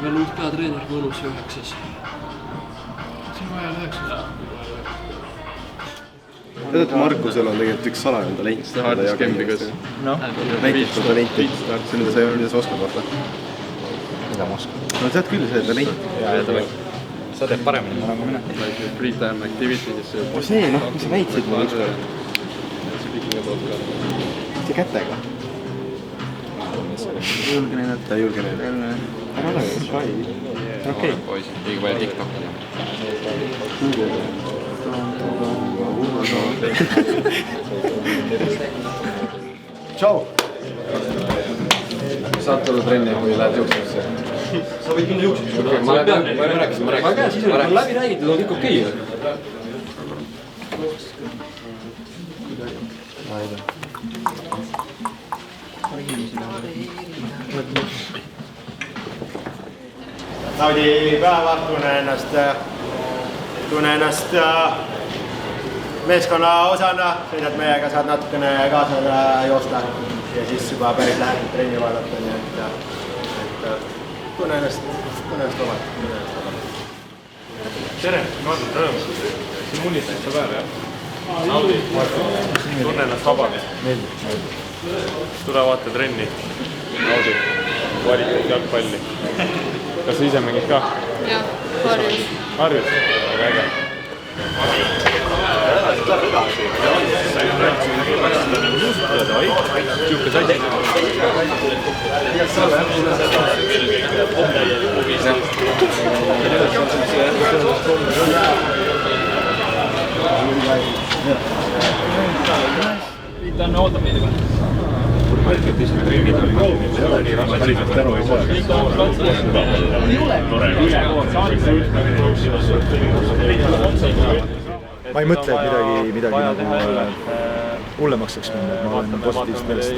peal uut peatreener mõnus 9. See on vaja 9. Tead, et Markusel on tegelikult üks salajane talent. Hardiskempigas. Näiteks on talenti. Mida sa oskad vaata? Mida ma oskan? No tead küll, see talent. Sa teed paremini, ma nagu mina. Free time activities. See, mis sa näitasid mulle ükskord. See kätega. Julge näidata. Ära ole, try. Okei. Poisid, liiga palju TikTok'i. Tšau! Saad tulla trenni, kui lähed juuksesse? Sa võid minna juukseks. Ma rääkisin. Ma käin siis, kui on läbi räägitud, on kõik okei. Naudi päeva, tunne ennast meeskonna osana, sõidad meiega, saad natukene kaasa joosta ja siis juba päris lähedalt trenni vaadata, nii et tunne ennast vabalt. Tere, Martin, rõõmus. Siin unistab sa päev, jah? Naudi, tunne ennast vabalt. Tule vaata trenni. Naudi, kvaliteet jalgpalli. Kas sa ise mängid ka? Jah, Harjus. Harjus? Väga äge. Tänne ootab meid juba. Ma ei mõtle, et midagi nagu hullemaks saaks minna, et ma olen positiivselt meelest.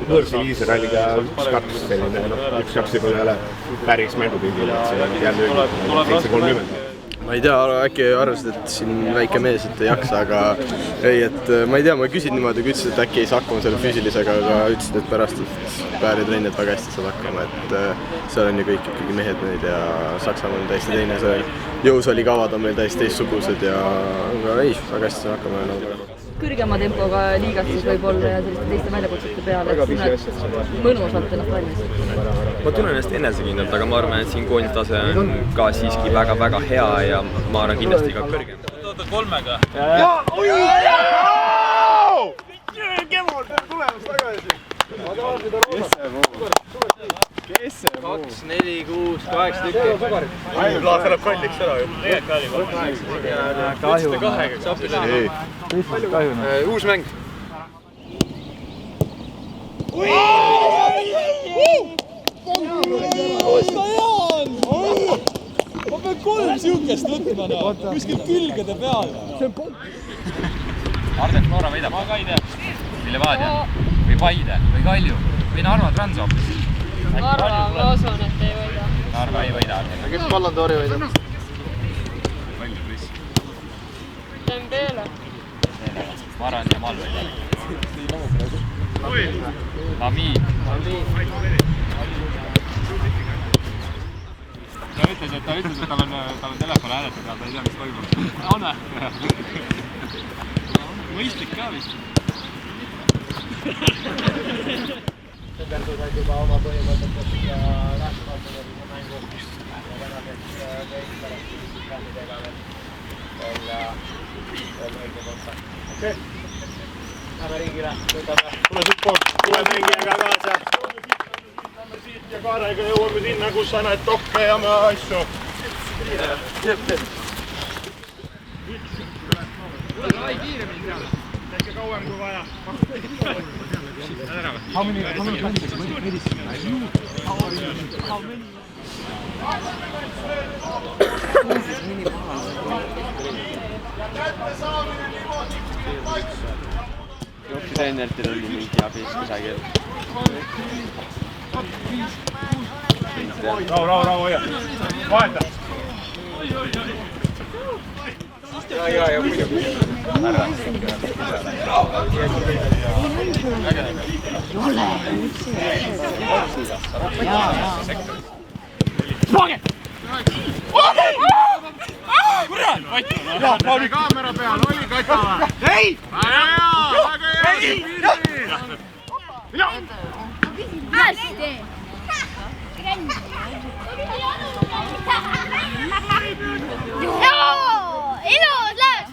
Võõrsiviilise ralliga 1-2 selline, 1-2 juba ei ole päris mängupingil, et see on jälle 7-30. Ma ei tea, äkki arvasid, et siin väike mees, et ei jaksa, aga ei, et ma ei tea, ma küsin niimoodi, kui ütlesid, et äkki ei saa hakkama selle füüsilisega, aga ütlesid, et pärast, et pääriteennid väga hästi saad hakkama, et seal on ju kõik ikkagi mehed neid ja Saksamaal on täiesti teine, see jõusalikavad on meil täiesti teistsugused ja ei, väga hästi saad hakkama. Kõrgema tempoga liigastus võib olla ja selliste teiste väljakutsete peale, et tunned mõnusalt ennast valmis. Ma tunnen ennast enesekindlalt, aga ma arvan, et siin koondistase on ka siiski väga-väga hea ja ma arvan kindlasti ka kõrgem. Oota 3-ga. Kemol peab tulemas tagasi. Kes see muu? 2, 4, 6, 8 tükki. Ainult laas läheb kalliks ära ju. Kahju. Uus mäng. Ma pean 3 siukest võtma, kuskil külgede peal. Ardet Noora võidab. Ma ka ei tea. Mille Vaadia? Või Paide? Või Kalju? Või Narva Transo? Narva, ma usun, et ei võida. Narva ei võida. Kes Vallandoori võidab? Dembele. Maran ja Mal võidab. Lami. Ta ütles, et tal on telefon hääletada, ta ei tea, mis toimub. On või? Mõistlik ka vist. Sõberdu said juba oma põhimõtetest ja lähtuvalt mängu. Ja täna kõik pärast kämmidega veel õige kohta. Okei. Lähme ringile, võtame. Tule siit poolt, tule mängijaga kaasa. Lähme siit ja Kaarega jõuame sinna, kus sa näed tokke ja asju. Tule kiiremini seal. Tehke kauem kui vaja. How many punches? How many? Jooksutreeneritel oli mingi abis kusagil. Rahu, hoia. Vaheta. Kaamera peal, oli Kata või? Ei! Hästi! Joo! Ilus läks!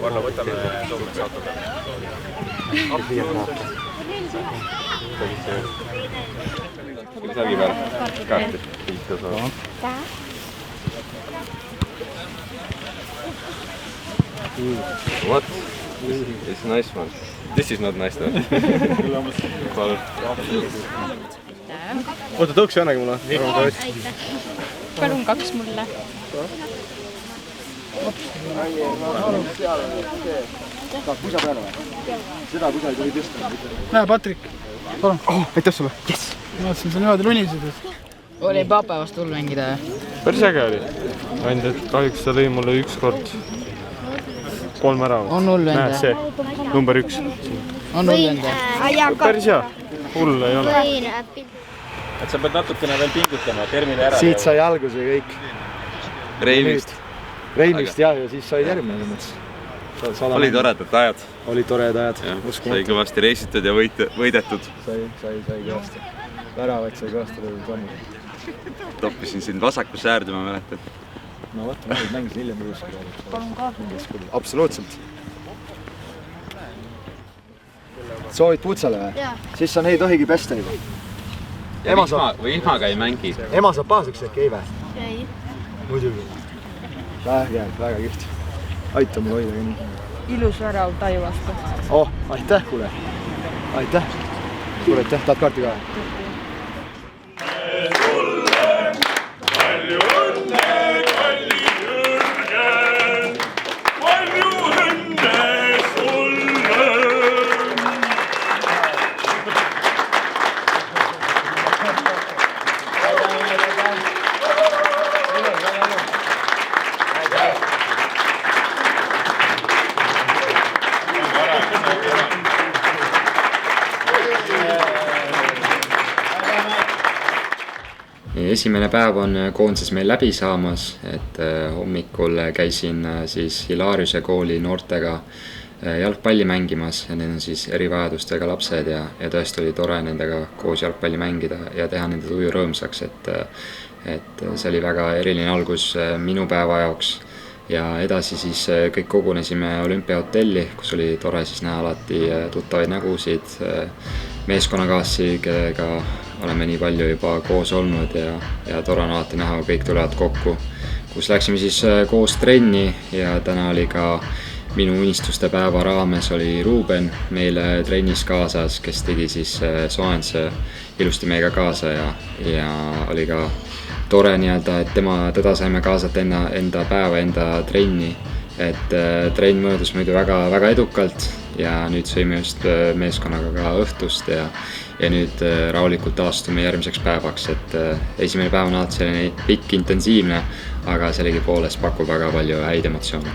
Varno, võtame toomaks autoga. Särgi peal kaarti. What? It's a nice one. This is not nice though. Oota, tõuksi annagi mulle. Palun 2 mulle. Pusa peale või? Seda pusa ei tohi tõsta. Näe, Patrik, palun. Aitäh sulle. Yes! Ma vaatasin, sa niimoodi lunisid. Oli papa vastu hull mängida. Päris äge oli. Ainult, et kahjuks ta lõi mulle 1 kord 3 ära. On hull vend. Näed see, number 1. On hull vend. Päris hea. Hull ei ole. Et sa pead natukene veel pingutama, termile ära. Siit sai alguse kõik. Reimist. Reimist ja siis sai termine mõttes. Oli toredad ajad. Oli toredad ajad. Sai kõvasti reisitud ja võidetud. Sai kõvasti. Väravaid sai kõvasti lõidud sammud. Toppisin sind vasakusse äärde, ma mäletan. No võtta, ma mängisin hiljem kuskil. Palun ka. Absoluutselt. Soovid putsale või? Siis sa neid tohigi pesta juba. Või ilmaga ei mängi. Ema saab pahaseks äkki ei või? Ei. Muidugi. Väga kihvt. Aita mul hoida nii. Ilus värav Taju vastu. Oh, aitäh kuule. Aitäh. Suur aitäh, tahad kaarti ka? Palju õnne, kalli Jürgen! Palju õnne sulle! Esimene päev on koondises meil läbi saamas, et hommikul käisin siis Hilariuse kooli noortega jalgpalli mängimas ja need on siis erivajadustega lapsed ja tõesti oli tore nendega koos jalgpalli mängida ja teha nende tuju rõõmsaks, et see oli väga eriline algus minu päeva jaoks ja edasi siis kõik kogunesime Olümpiahotelli, kus oli tore siis näha alati tuttavaid nägusid, meeskonnakaaslasi, kellega oleme nii palju juba koos olnud ja tore on alati näha, kõik tulevad kokku, kus läksime siis koos trenni ja täna oli ka minu unistuste päeva raames oli Ruuben meile trennis kaasas, kes tegi siis soojenduse ilusti meiega kaasa ja oli ka tore nii-öelda, et teda saime kaasata enda päeva, enda trenni, et trenn möödus muidu väga edukalt ja nüüd sõime just meeskonnaga ka õhtust ja nüüd rahulikult taastume järgmiseks päevaks, et esimene päev on alati selline pikk, intensiivne, aga sellegipoolest pakub väga palju häid emotsioone.